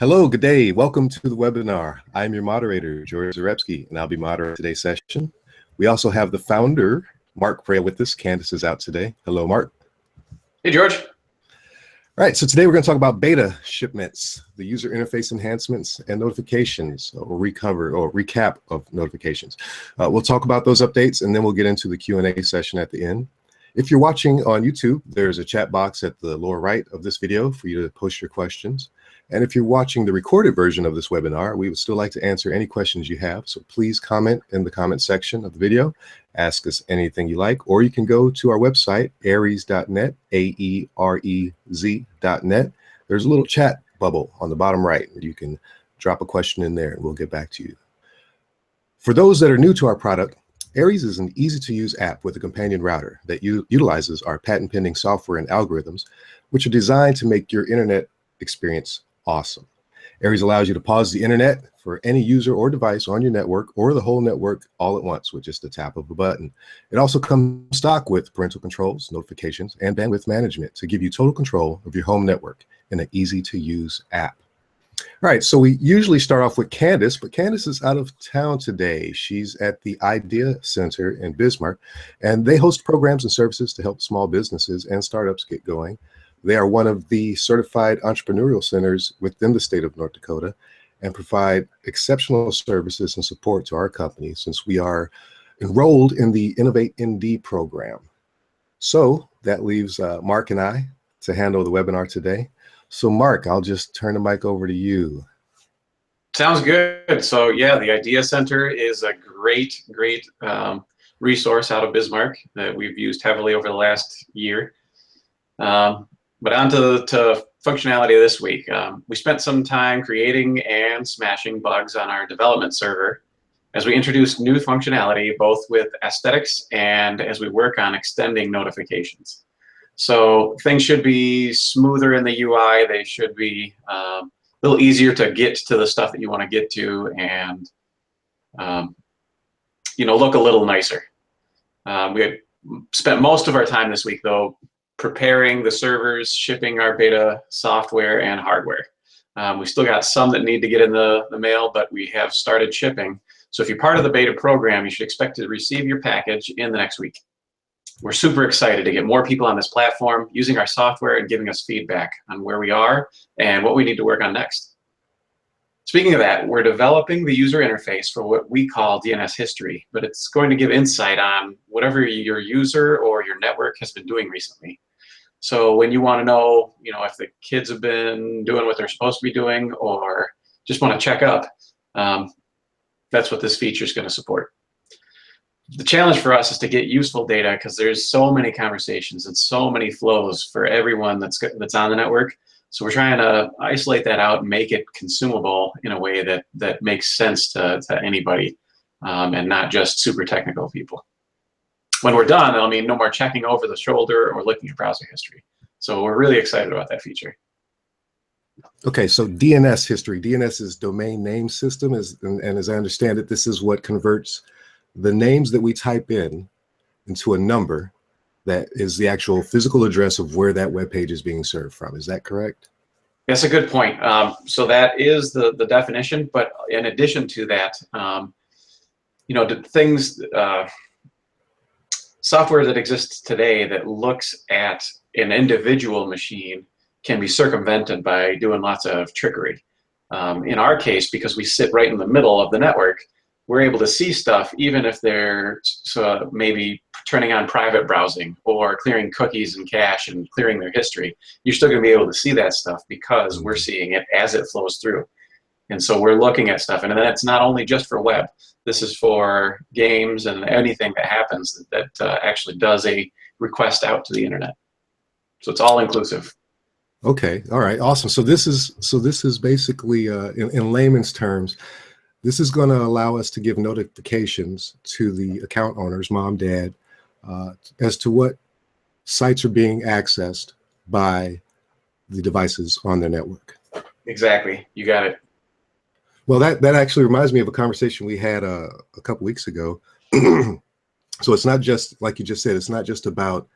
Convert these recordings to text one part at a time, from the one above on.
Hello, good day. Welcome to the webinar. I'm your moderator, George Zarepski, and I'll be moderating today's session. We also have the founder, Mark Prea, with us. Candace is out today. Hello, Mark. Hey, George. All right, so today we're going to talk about beta shipments, the user interface enhancements and notifications, or recap of notifications. We'll talk about those updates, and then we'll get into the Q&A session at the end. If you're watching on YouTube, there's a chat box at the lower right of this video for you to post your questions. And if you're watching the recorded version of this webinar, we would still like to answer any questions you have. So please comment in the comment section of the video, ask us anything you like, or you can go to our website, aerez.net, AEREZ.net. There's a little chat bubble on the bottom right. You can drop a question in there and we'll get back to you. For those that are new to our product, Aerēz is an easy-to-use app with a companion router that utilizes our patent-pending software and algorithms, which are designed to make your internet experience awesome. Aerēz allows you to pause the internet for any user or device on your network or the whole network all at once with just a tap of a button. It also comes stock with parental controls, notifications, and bandwidth management to give you total control of your home network in an easy-to-use app. All right, so we usually start off with Candace, but Candace is out of town today. She's at the Idea Center in Bismarck, and they host programs and services to help small businesses and startups get going. They are one of the certified entrepreneurial centers within the state of North Dakota and provide exceptional services and support to our company since we are enrolled in the Innovate ND program. So that leaves Mark and I to handle the webinar today. So Mark, I'll just turn the mic over to you. Sounds good. So yeah, the Idea Center is a great resource out of Bismarck that we've used heavily over the last year. But on to functionality this week. We spent some time creating and smashing bugs on our development server as we introduced new functionality, both with aesthetics and as we work on extending notifications. So things should be smoother in the UI. They should be a little easier to get to the stuff that you want to get to and look a little nicer. We had spent most of our time this week, though, preparing the servers, shipping our beta software and hardware. We still got some that need to get in the mail, but we have started shipping. So if you're part of the beta program, you should expect to receive your package in the next week. We're super excited to get more people on this platform using our software and giving us feedback on where we are and what we need to work on next. Speaking of that, we're developing the user interface for what we call DNS history, but it's going to give insight on whatever your user or your network has been doing recently. So when you want to know, if the kids have been doing what they're supposed to be doing or just want to check up, that's what this feature is going to support. The challenge for us is to get useful data because there's so many conversations and so many flows for everyone that's on the network. So we're trying to isolate that out and make it consumable in a way that makes sense to anybody and not just super technical people. When we're done, it'll mean no more checking over the shoulder or looking at browser history. So we're really excited about that feature. Okay, so DNS history. DNS is domain name system, and as I understand it, this is what converts the names that we type in into a number that is the actual physical address of where that web page is being served from. Is that correct? That's a good point. So that is the definition, but in addition to that, software that exists today that looks at an individual machine can be circumvented by doing lots of trickery. In our case, because we sit right in the middle of the network, we're able to see stuff even if they're maybe turning on private browsing or clearing cookies and cache and clearing their history. You're still going to be able to see that stuff because we're seeing it as it flows through. And so we're looking at stuff. And then it's not only just for web. This is for games and anything that happens that actually does a request out to the internet. So it's all inclusive. Okay. All right. Awesome. So this is basically in layman's terms, this is going to allow us to give notifications to the account owners, mom, dad, as to what sites are being accessed by the devices on their network. Exactly. You got it. Well, that actually reminds me of a conversation we had a couple weeks ago. So it's not just, like you just said, it's not just about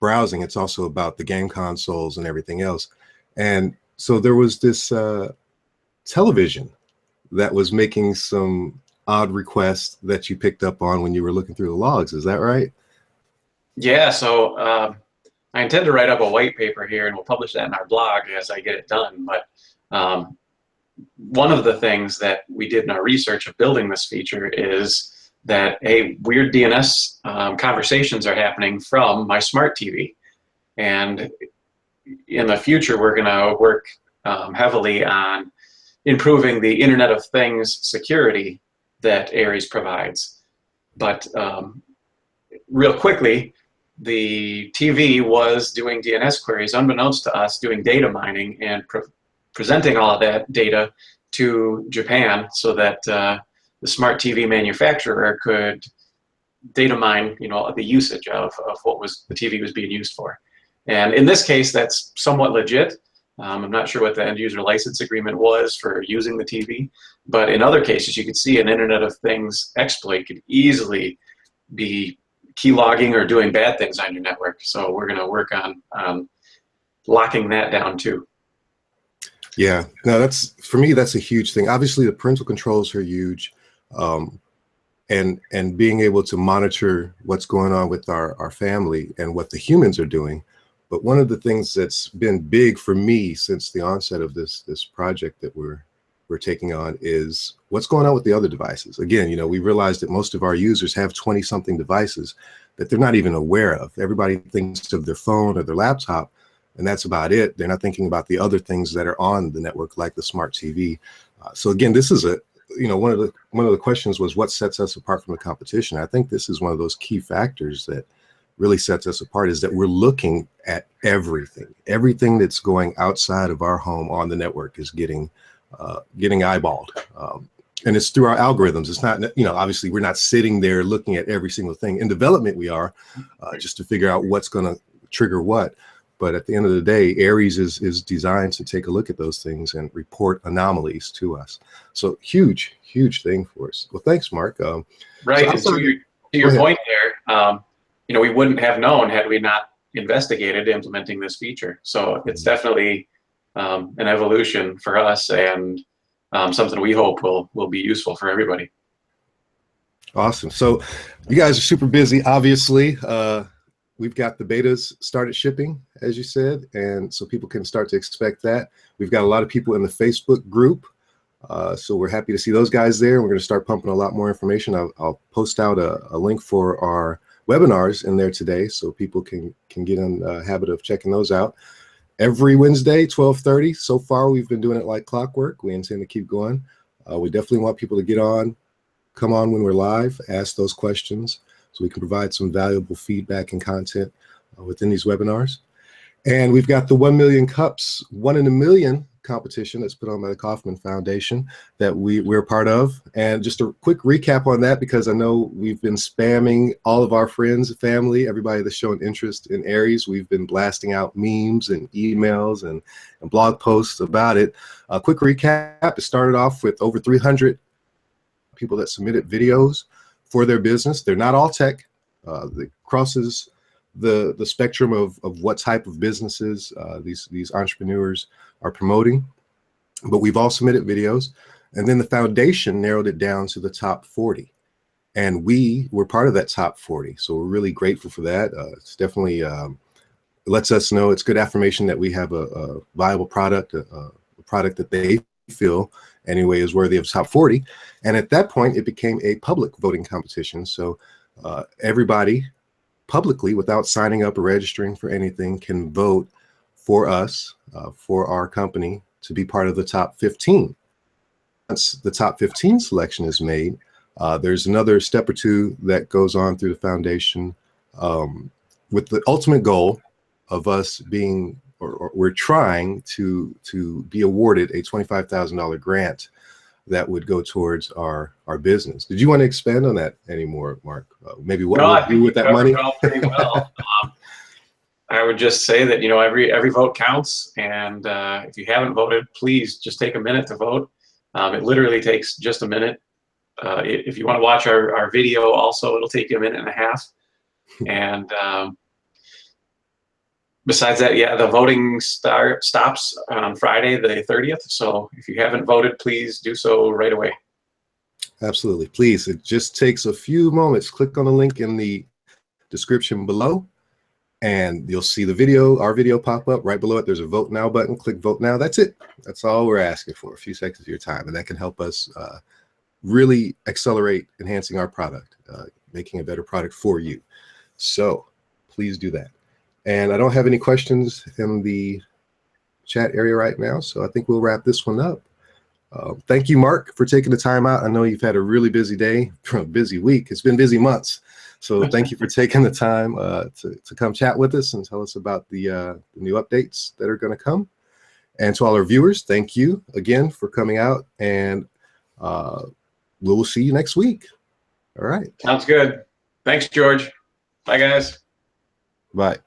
browsing. It's also about the game consoles and everything else. And so there was this television that was making some odd requests that you picked up on when you were looking through the logs. Is that right? Yeah, so I intend to write up a white paper here, and we'll publish that in our blog as I get it done. But one of the things that we did in our research of building this feature is that, hey, weird DNS conversations are happening from my smart TV. And in the future, we're going to work heavily on improving the Internet of Things security that Aerēz provides. But real quickly, the TV was doing DNS queries, unbeknownst to us, doing data mining and presenting all of that data to Japan so that the smart TV manufacturer could data mine, the usage of what the TV was being used for. And in this case, that's somewhat legit. I'm not sure what the end user license agreement was for using the TV, but in other cases, you could see an Internet of Things exploit could easily be keylogging or doing bad things on your network. So we're going to work on locking that down too. Yeah, no, for me, that's a huge thing. Obviously, the parental controls are huge, and being able to monitor what's going on with our family and what the humans are doing. But one of the things that's been big for me since the onset of this project that we're taking on is what's going on with the other devices. Again, we realized that most of our users have 20-something devices that they're not even aware of. Everybody thinks of their phone or their laptop, and that's about it. They're not thinking about the other things that are on the network, like the smart TV. So again, this is one of the questions was what sets us apart from the competition. I think this is one of those key factors that really sets us apart, is that we're looking at everything that's going outside of our home on the network is getting eyeballed. And it's through our algorithms. It's not, obviously we're not sitting there looking at every single thing. In development, we are just to figure out what's going to trigger what. But at the end of the day, Aerēz is designed to take a look at those things and report anomalies to us. So huge thing for us. Well, thanks, Mark. Right. So to your point there, we wouldn't have known had we not investigated implementing this feature. So it's definitely an evolution for us, and something we hope will be useful for everybody. Awesome. So you guys are super busy, obviously. We've got the betas started shipping, as you said, and so people can start to expect that. We've got a lot of people in the Facebook group, so we're happy to see those guys there. We're going to start pumping a lot more information. I'll post out a link for our webinars in there today, so people can get in the habit of checking those out. Every Wednesday, 12:30. So far, we've been doing it like clockwork. We intend to keep going. We definitely want people to come on when we're live, ask those questions, so we can provide some valuable feedback and content within these webinars. And we've got the 1 million cups, 1 in a million competition that's put on by the Kauffman Foundation that we're part of. And just a quick recap on that, because I know we've been spamming all of our friends, family, everybody that's shown interest in Aerēz. We've been blasting out memes and emails and blog posts about it. A quick recap, it started off with over 300 people that submitted videos for their business. They're not all tech. It crosses the spectrum of what type of businesses these entrepreneurs are promoting. But we've all submitted videos. And then the foundation narrowed it down to the top 40. And we were part of that top 40. So we're really grateful for that. It's definitely lets us know, it's good affirmation that we have a viable product, a product that they feel anyway is worthy of top 40. And at that point, it became a public voting competition. So everybody publicly, without signing up or registering for anything, can vote for us, for our company, to be part of the top 15. Once the top 15 selection is made, there's another step or two that goes on through the foundation with the ultimate goal of us being, or we're trying to be awarded a $25,000 grant that would go towards our business. Did you want to expand on that anymore, Mark? Maybe what we'll do with that money? Pretty well. I would just say that every vote counts, and if you haven't voted, please just take a minute to vote. It literally takes just a minute. If you want to watch our video, also it'll take you a minute and a half. And Besides that, yeah, the voting stops on Friday, the 30th. So if you haven't voted, please do so right away. Absolutely. Please, it just takes a few moments. Click on the link in the description below, and you'll see the video, our video pop up. Right below it, there's a Vote Now button. Click Vote Now. That's it. That's all we're asking for, a few seconds of your time. And that can help us really accelerate enhancing our product, making a better product for you. So please do that. And I don't have any questions in the chat area right now, so I think we'll wrap this one up. Thank you, Mark, for taking the time out. I know you've had a really busy day, a busy week. It's been busy months. So thank you for taking the time to come chat with us and tell us about the new updates that are going to come. And to all our viewers, thank you again for coming out, and we'll see you next week. All right. Sounds good. Thanks, George. Bye, guys. Bye.